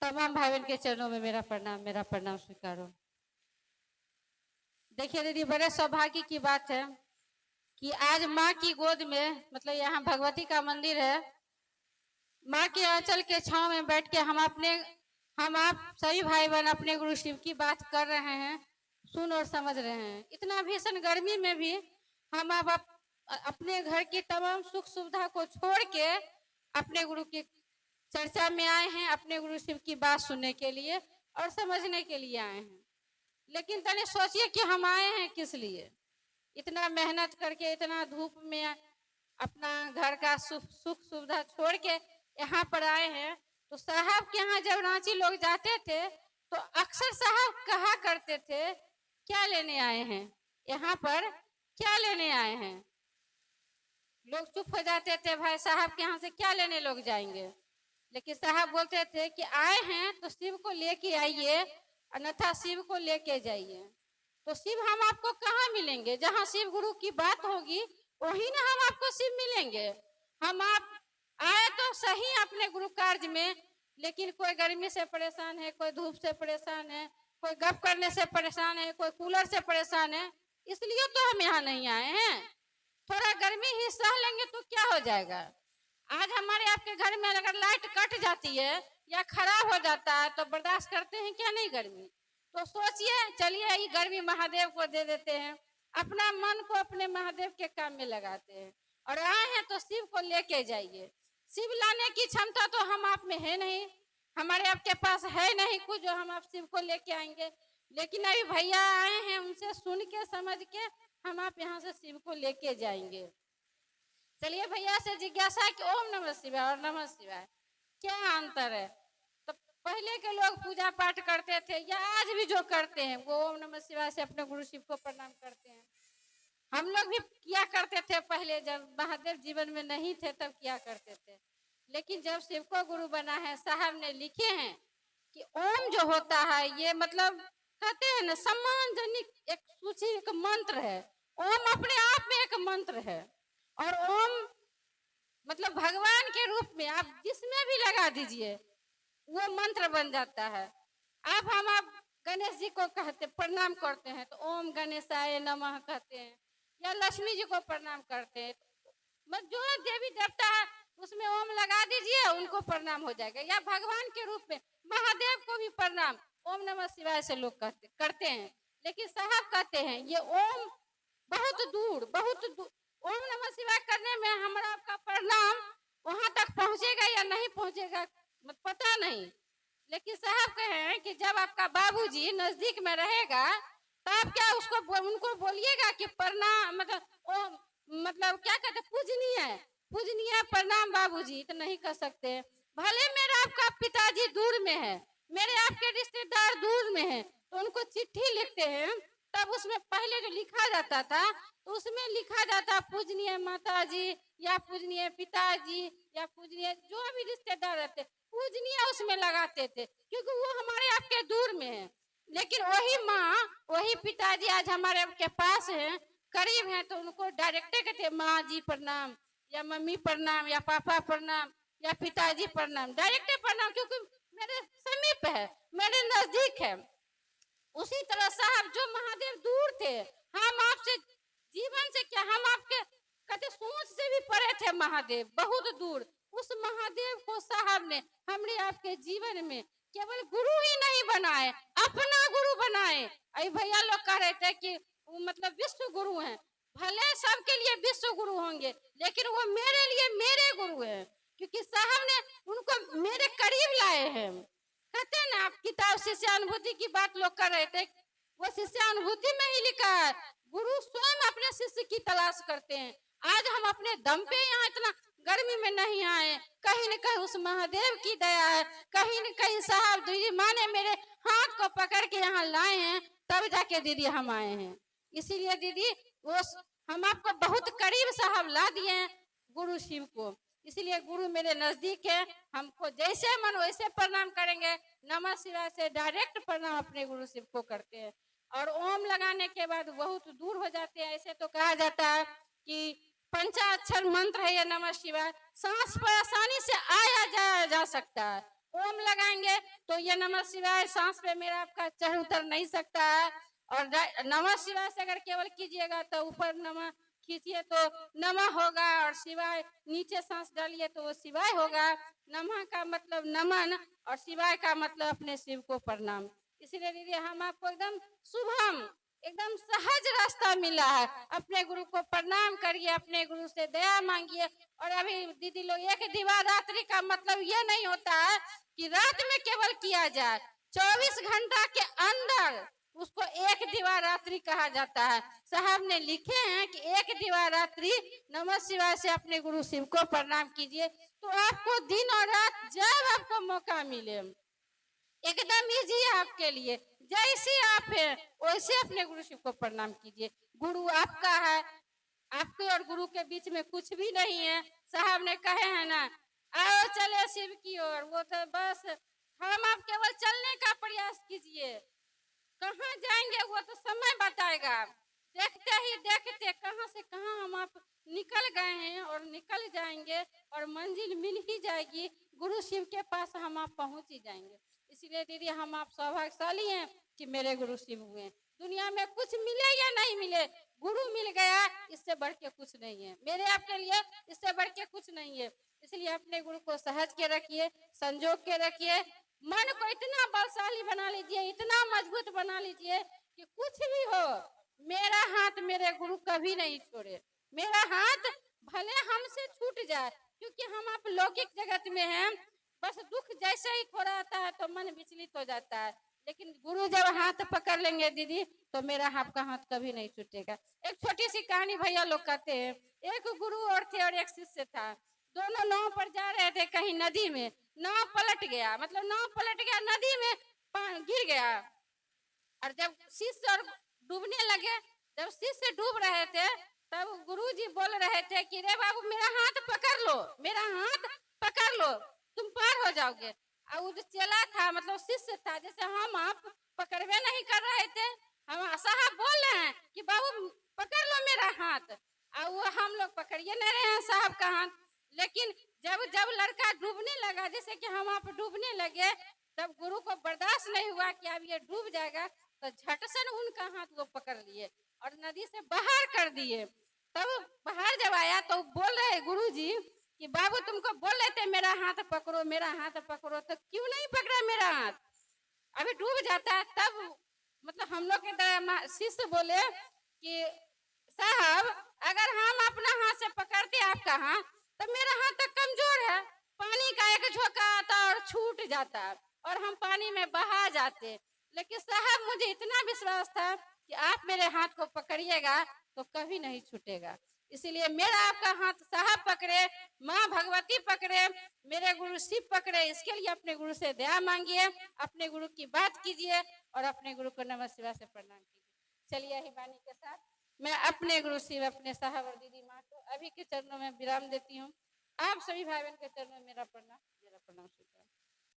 तमाम भाई बहन के चरणों में मेरा प्रणाम स्वीकारो। देखिए दीदी, बड़े सौभाग्य की बात है कि आज माँ की गोद में, मतलब यहाँ भगवती का मंदिर है, माँ के आंचल के छांव में बैठ के हम आप सभी भाई बहन अपने गुरु शिव की बात कर रहे हैं, सुन और समझ रहे हैं। इतना भीषण गर्मी में भी हम आप अपने घर की तमाम सुख सुविधा को छोड़ के अपने गुरु की चर्चा में आए हैं, अपने गुरु शिव की बात सुनने के लिए और समझने के लिए आए हैं। लेकिन तने सोचिए कि हम आए हैं किस लिए। इतना मेहनत करके, इतना धूप में अपना घर का सुख सुविधा छोड़ के यहाँ पर आए हैं। तो साहब के यहाँ जब रांची लोग जाते थे तो अक्सर साहब कहा करते थे, क्या लेने आए हैं यहाँ पर, क्या लेने आए हैं। लोग चुप हो जाते थे, भाई साहब के यहाँ से क्या लेने लोग जाएंगे। लेकिन साहब बोलते थे कि आए हैं तो शिव को लेके आइए, अन्यथा शिव को लेके जाइए। तो शिव हम आपको कहाँ मिलेंगे, जहाँ शिव गुरु की बात होगी वही ना हम आपको शिव मिलेंगे। हम आप आए तो सही अपने गुरु कार्य में, लेकिन कोई गर्मी से परेशान है, कोई धूप से परेशान है, कोई गप करने से परेशान है, कोई कूलर से परेशान है, इसलिए तो हम यहाँ नहीं आए हैं। थोड़ा गर्मी ही सह लेंगे तो क्या हो जाएगा। आज हमारे आपके घर में अगर लाइट कट जाती है या खराब हो जाता है तो बर्दाश्त करते हैं क्या नहीं गर्मी। तो सोचिए, चलिए ये गर्मी महादेव को दे देते हैं, अपना मन को अपने महादेव के काम में लगाते हैं। और आए हैं तो शिव को लेके जाइए। शिव लाने की क्षमता तो हम आप में है नहीं, हमारे आपके पास है नहीं कुछ जो हम आप शिव को लेके आएंगे। लेकिन अभी भैया आए हैं, उनसे सुन के समझ के हम आप यहाँ से शिव को लेके जाएंगे। चलिए भैया से जिज्ञासा कि ओम नमः शिवाय और नमः शिवाय क्या अंतर है। तो पहले के लोग पूजा पाठ करते थे या आज भी जो करते हैं वो ओम नमः शिवाय से अपने गुरु शिव को प्रणाम करते हैं। हम लोग भी किया करते थे पहले, जब महादेव जीवन में नहीं थे तब किया करते थे। लेकिन जब शिव को गुरु बना है, साहब ने लिखे हैं कि ओम जो होता है ये मतलब कहते हैं ना सम्मानजनक एक सूची, एक मंत्र है। ओम अपने आप में एक मंत्र है और ओम मतलब भगवान के रूप में आप जिसमें भी लगा दीजिए वो मंत्र बन जाता है। आप गणेश जी को कहते प्रणाम करते हैं तो ओम गणेशाय नमः कहते हैं, या लक्ष्मी जी को प्रणाम करते हैं, जो देवी देवता है उसमें ओम लगा दीजिए, उनको प्रणाम हो जाएगा। या भगवान के रूप में महादेव को भी प्रणाम ओम नमः शिवाय से लोग करते हैं। लेकिन साहब कहते हैं ये ओम बहुत दूर ओम नमः शिवाय करने में हमारा आपका प्रणाम वहां तक पहुंचेगा या नहीं पहुंचेगा पता नहीं। लेकिन साहब कहे हैं कि जब आपका बाबूजी नजदीक में रहेगा तब क्या उनको बोलिएगा कि प्रणाम, मतलब क्या कहते पूजनीय प्रणाम बाबूजी, तो नहीं कर सकते। भले मेरा आपका पिताजी दूर में है, मेरे आपके रिश्तेदार दूर में है, तो उनको चिट्ठी लिखते हैं तब उसमें पहले जो लिखा जाता था तो उसमें लिखा जाता पूजनीय माता जी या पूजनीय पिताजी या पूजनीय जो भी रिश्तेदार रहते, पूजनीय उसमें लगाते थे क्योंकि वो हमारे आपके दूर में है। लेकिन वही माँ वही पिताजी आज हमारे आपके पास है, करीब है, तो उनको डायरेक्ट कहते माँ जी प्रणाम या मम्मी प्रणाम या पापा प्रणाम या पिताजी प्रणाम, डायरेक्ट प्रणाम, क्योंकि मेरे समीप है, मेरे नजदीक है। उसी तरह साहब जो महादेव दूर थे, हम आपसे जीवन से क्या, हम आपके कहते सोच से भी परे थे महादेव, बहुत दूर। उस महादेव को साहब ने हमने आपके जीवन में केवल गुरु ही नहीं बनाए, अपना गुरु बनाए। अभी भैया लोग कह रहे थे कि वो मतलब विश्व गुरु हैं, भले सबके लिए विश्व गुरु होंगे लेकिन वो मेरे लिए मेरे गुरु हैं, क्योंकि साहब ने उनको मेरे करीब लाए हैं। कहते हैं ना आप किताब शिष्यानुभूति की बात लोग कर रहे थे, वो शिष्यानुभूति में ही लिखा है गुरु स्वयं अपने शिष्य की तलाश करते हैं। आज हम अपने दम पे यहाँ इतना गर्मी में नहीं आए, कहीं न कहीं उस महादेव की दया है, कहीं न कहीं साहब दीदी माँ ने मेरे हाथ को पकड़ के यहाँ लाए हैं, तब जाके दीदी हम आए हैं। इसीलिए दीदी वो हम आपको बहुत करीब साहब ला दिए हैं गुरु शिव को, इसलिए गुरु मेरे नजदीक है, हमको जैसे मन वैसे प्रणाम करेंगे। नमः शिवाय से डायरेक्ट प्रणाम अपने गुरु शिव को करते हैं और ओम लगाने के बाद बहुत दूर हो जाते हैं। ऐसे तो कहा जाता है कि पंचाक्षर मंत्र है ये नमः शिवाय, सांस पर आसानी से आया जाया जा सकता है। ओम लगाएंगे तो ये नमः शिवाय सांस पे मेरा आपका चढ़ उतर नहीं सकता है। और नमः शिवाय से अगर केवल कीजिएगा तो ऊपर नमः खींचिए तो नमः होगा, और शिवाय नीचे सांस डालिए तो वो शिवाय होगा। नमः का मतलब नमन और शिवाय का मतलब अपने शिव को प्रणाम। इसलिए दीदी हम आपको एकदम शुभम एकदम सहज रास्ता मिला है। अपने गुरु को प्रणाम करिए, अपने गुरु से दया मांगिए। और अभी दीदी लोग एक दिवारात्रि का मतलब ये नहीं होता है कि रात में केवल किया जाए, 24 घंटा के अंदर उसको एक दिवारात्रि कहा जाता है। साहब ने लिखे हैं कि एक दिवारात्रि नमः शिवाय से अपने गुरु शिव को प्रणाम कीजिए, तो आपको दिन और रात जब आपको मौका मिले एकदम इजी है आपके लिए। जैसे आप हैं वैसे अपने गुरु शिव को प्रणाम कीजिए। गुरु आपका है, आपके और गुरु के बीच में कुछ भी नहीं है। साहब ने कहे हैं ना, आओ चले शिव की ओर, वो तो बस हम आप केवल चलने का प्रयास कीजिए। कहाँ जाएंगे वो तो समय बताएगा। देखते ही देखते कहाँ से कहाँ हम आप निकल गए हैं और निकल जाएंगे और मंजिल मिल ही जाएगी। गुरु शिव के पास हम आप पहुंच ही जाएंगे। इसलिए दीदी हम आप सौभाग्यशाली हैं कि मेरे गुरु शिव हुए। दुनिया में कुछ मिले या नहीं मिले, गुरु मिल गया, इससे बढ़ के कुछ नहीं है मेरे आपके लिए, इससे बढ़ के कुछ नहीं है। इसलिए अपने गुरु को सहज के रखिए, संजोग के रखिए, मन को इतना बलशाली बना लीजिए, इतना मजबूत बना लीजिए कि कुछ भी हो मेरा हाथ मेरे गुरु कभी नहीं छोड़े। मेरा हाथ भले हमसे छूट जाए, क्योंकि हम आप लौकिक जगत में हैं, बस दुख जैसे ही थोड़ा आता है तो मन विचलित हो जाता है। लेकिन गुरु जब हाथ पकड़ लेंगे दीदी तो मेरा आपका हाथ कभी नहीं छूटेगा। एक छोटी सी कहानी भैया लोग कहते हैं, एक गुरु और थे और एक शिष्य था। दोनों नाव पर जा रहे थे कहीं नदी में, नाव पलट गया, मतलब नाव पलट गया, नदी में गिर गया। और जब शिष्य और डूबने लगे, जब शिष्य डूब रहे थे तब गुरुजी बोल रहे थे कि रे बाबू मेरा हाथ पकड़ लो, मेरा हाथ पकड़ लो, तुम पार हो जाओगे। और वो जो चेला था मतलब शिष्य था, जैसे हम आप पकड़वे नहीं कर रहे थे, हम साहब बोल रहे हैं कि बाबू पकड़ लो मेरा हाथ, और वो हम लोग पकड़िए नहीं रहे हैं साहब का हाथ। लेकिन जब जब लड़का डूबने लगा, जैसे कि हम आप डूबने लगे, तब गुरु को बर्दाश्त नहीं हुआ कि अब ये डूब जाएगा, तो झट से उनका हाथ वो पकड़ लिए और नदी से बाहर कर दिए। तब बाहर जब आया तो बोल रहे गुरुजी कि बाबू तुमको बोल रहे थे मेरा हाथ पकड़ो, मेरा हाथ पकड़ो, तो क्यों नहीं पकड़ा मेरा हाथ, अभी डूब जाता है। तब मतलब हम लोग के शिष्य बोले कि साहब अगर हम अपना हाथ से पकड़ते आपका हाथ तो मेरा हाथ तो कमजोर है, पानी का एक झोंका आता और छूट जाता और हम पानी में बहा जाते। लेकिन साहब मुझे इतना विश्वास था कि आप मेरे हाथ को पकड़िएगा तो कभी नहीं छूटेगा। इसीलिए मेरा आपका हाथ साहब पकड़े, माँ भगवती पकड़े, मेरे गुरु शिव पकड़े। इसके लिए अपने गुरु से दया मांगिए, अपने गुरु की बात कीजिए और अपने गुरु को नमः शिवाय से प्रणाम कीजिए। चलिए यही वाणी के साथ मैं अपने गुरु शिव, अपने साहब और दीदी माँ को अभी के चरणों में विराम देती हूँ। आप सभी भाई बहन के चरणों में मेरा प्रणाम।